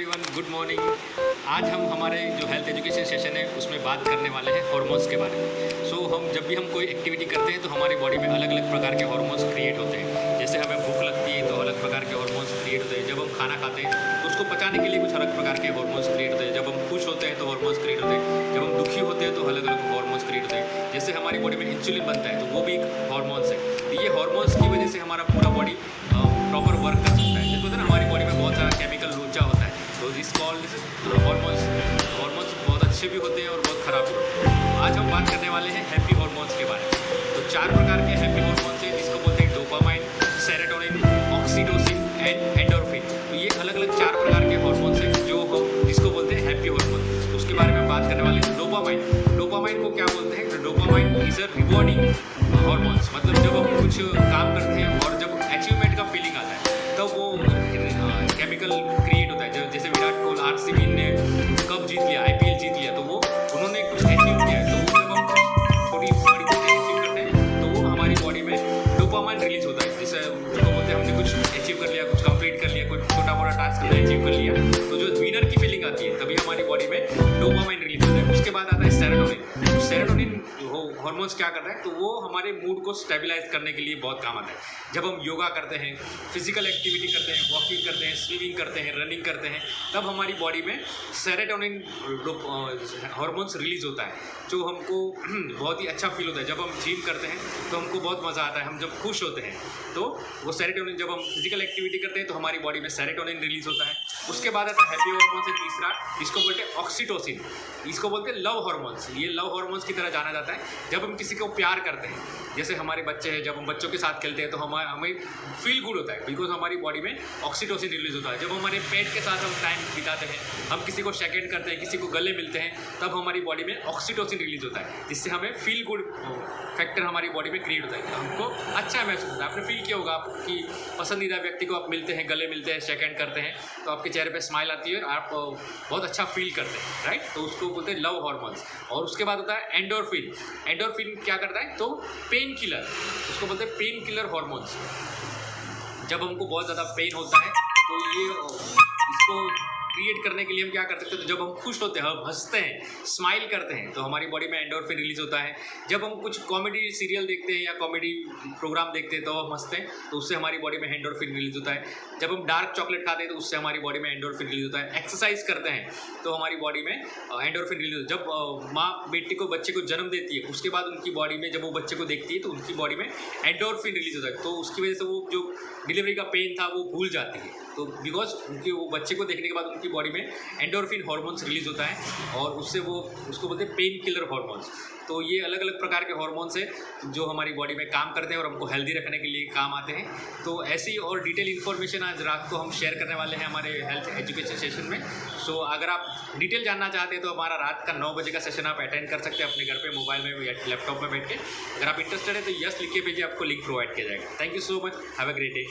Everyone, good morning. आज हम हमारे जो हेल्थ एजुकेशन सेशन है उसमें बात करने वाले हैं हार्मोन्स के बारे में। हम जब भी हम कोई एक्टिविटी करते हैं तो हमारी बॉडी में अलग अलग प्रकार के हार्मोन्स क्रिएट होते हैं। जैसे हमें भूख लगती है तो अलग प्रकार के हार्मोन्स क्रिएट होते हैं। जब हम खाना खाते हैं तो उसको पचाने के लिए कुछ अलग प्रकार के हार्मोन्स क्रिएट होते हैं। जब हम खुश होते हैं तो हार्मोन्स क्रिएट होते हैं। जब हम दुखी होते हैं तो अलग अलग हार्मोन्स क्रिएट होते हैं। जैसे हमारी बॉडी में इंसुलिन बनता है तो वो भी एक हार्मोन्स है। तो ये हार्मोन्स की वजह से हमारा पूरा बॉडी प्रॉपर वर्क कर सकता है। जैसे ना हमारी बॉडी में बहुत सारा केमिकल ऊर्जा होता है, तो दिस कॉल्ड हार्मोन्स। हार्मोन्स बहुत अच्छे भी होते हैं और बहुत ख़राब भी होते हैं। आज हम बात करने वाले हैं हैप्पी हार्मोन्स के बारे में। तो 4 प्रकार के हैप्पी हार्मोन्स हैं जिसको बोलते हैं dopamine, serotonin, oxytocin and endorphin. तो ये अलग अलग 4 प्रकार के हार्मोन्स हैं जो हम जिसको बोलते हैं हैप्पी हार्मोन। तो उसके बारे में बात करने वाले हैं। डोपामाइन, डोपामाइन को क्या बोलते हैं? तो dopamine is a rewarding hormones. मतलब जब हम कुछ काम करते हैं और जब अचीवमेंट का फीलिंग आता है तब वो केमिकल क्रिएट होता है। जैसे विराट कोहली आरसीबी ने कप जीत लिया, आईपीएल जीत लिया, तो वो उन्होंने कुछ अचीव किया है। तो जब हम छोटी बड़ी चीज़ें अचीव करते हैं तो वो हमारी बॉडी में डोपामाइन रिलीज होता है। जैसे उसको बोलते हैं हमने कुछ अचीव कर लिया, कुछ कंप्लीट कर लिया, कुछ छोटा मोटा टास्क हमने अचीव कर लिया, तो जो विनर की फीलिंग आती है तभी हमारी बॉडी में डोपामाइन रिलीज होता है। उसके बाद आता है सेरोटोनिन। सेरोटोनिन हार्मोन्स क्या करता है? तो वो हमारे मूड को स्टेबलाइज करने के लिए बहुत काम आता है। जब हम योगा करते हैं, फिजिकल एक्टिविटी करते हैं, वॉकिंग करते हैं, स्विमिंग करते हैं, रनिंग करते हैं, तब हमारी बॉडी में सेरोटोनिन हार्मोन्स रिलीज होता है जो हमको बहुत ही अच्छा फील होता है। जब हम जिम करते हैं तो हमको बहुत मज़ा आता है। हम जब खुश होते हैं तो वो सेरोटोनिन, जब हम फिजिकल एक्टिविटी करते हैं तो हमारी बॉडी में सेरोटोनिन रिलीज होता है। उसके बाद आता है हैप्पी हार्मोन से तीसरा, इसको बोलते हैं ऑक्सीटोसिन। इसको बोलते हैं लव हार्मोन्स। ये लव हार्मोन्स की तरह जाना जाता है। जब हम किसी को प्यार करते हैं, जैसे हमारे बच्चे हैं, जब हम बच्चों के साथ खेलते हैं तो हमें फील गुड होता है, बिकॉज हमारी बॉडी में ऑक्सीटोसिन रिलीज होता है। जब हमारे पेट के साथ हम टाइम बिताते हैं, हम किसी को शेक करते हैं, किसी को गले मिलते हैं, तब हमारी बॉडी में ऑक्सीटोसिन रिलीज होता है, जिससे हमें फील गुड फैक्टर हमारी बॉडी में क्रिएट होता है। हमको अच्छा महसूस होता है। आपने फील किया होगा, आपकी पसंदीदा व्यक्ति को आप मिलते हैं, गले मिलते हैं, शेक करते हैं, तो आपके चेहरे पे स्माइल आती है और आप बहुत अच्छा फील करते हैं, राइट? तो उसको बोलते हैं लव हार्मोन्स। और उसके बाद होता है एंडोर्फिन। एंडोर्फिन क्या करता है? तो पेन किलर, उसको बोलते हैं पेन किलर हार्मोन्स। जब हमको बहुत ज़्यादा पेन होता है तो ये इसको क्रिएट करने के लिए हम क्या कर सकते हैं? तो जब हम खुश होते हैं, हम हंसते हैं, स्माइल करते हैं, तो हमारी बॉडी में एंडोर्फिन रिलीज होता है। जब हम कुछ कॉमेडी सीरियल देखते हैं या कॉमेडी प्रोग्राम देखते हैं तो हम हंसते हैं, तो उससे हमारी बॉडी में एंडोर्फिन रिलीज होता है। जब हम डार्क चॉकलेट खाते हैं तो उससे हमारी बॉडी में एंडोर्फिन रिलीज होता है। एक्सरसाइज करते हैं तो हमारी बॉडी में एंडोर्फिन रिलीज होता है। जब माँ बेटी को, बच्चे को जन्म देती है, उसके बाद उनकी बॉडी में, जब वो बच्चे को देखती है तो उनकी बॉडी में एंडोर्फिन रिलीज होता है। तो उसकी वजह से वो जो डिलीवरी का पेन था वो भूल जाती है, तो बिकॉज उनके वो बच्चे को देखने के बाद उनकी बॉडी में एंडोर्फिन हार्मोन्स रिलीज होता है और उससे वो उसको बोलते हैं पेन किलर हार्मोन्स। तो ये अलग अलग प्रकार के हार्मोन्स हैं जो हमारी बॉडी में काम करते हैं और हमको हेल्दी रखने के लिए काम आते हैं। तो ऐसी और डिटेल इन्फॉर्मेशन आज रात को हम शेयर करने वाले हैं हमारे हेल्थ एजुकेशन सेशन में। अगर आप डिटेल जानना चाहते हैं तो हमारा रात का 9 बजे का सेशन आप अटेंड कर सकते हैं अपने घर पे, मोबाइल में या लैपटॉप में बैठ के। अगर आप इंटरेस्टेड है तो यस लिख के भेजिए, आपको लिंक प्रोवाइड किया जाएगा। Thank you so much, have a great day.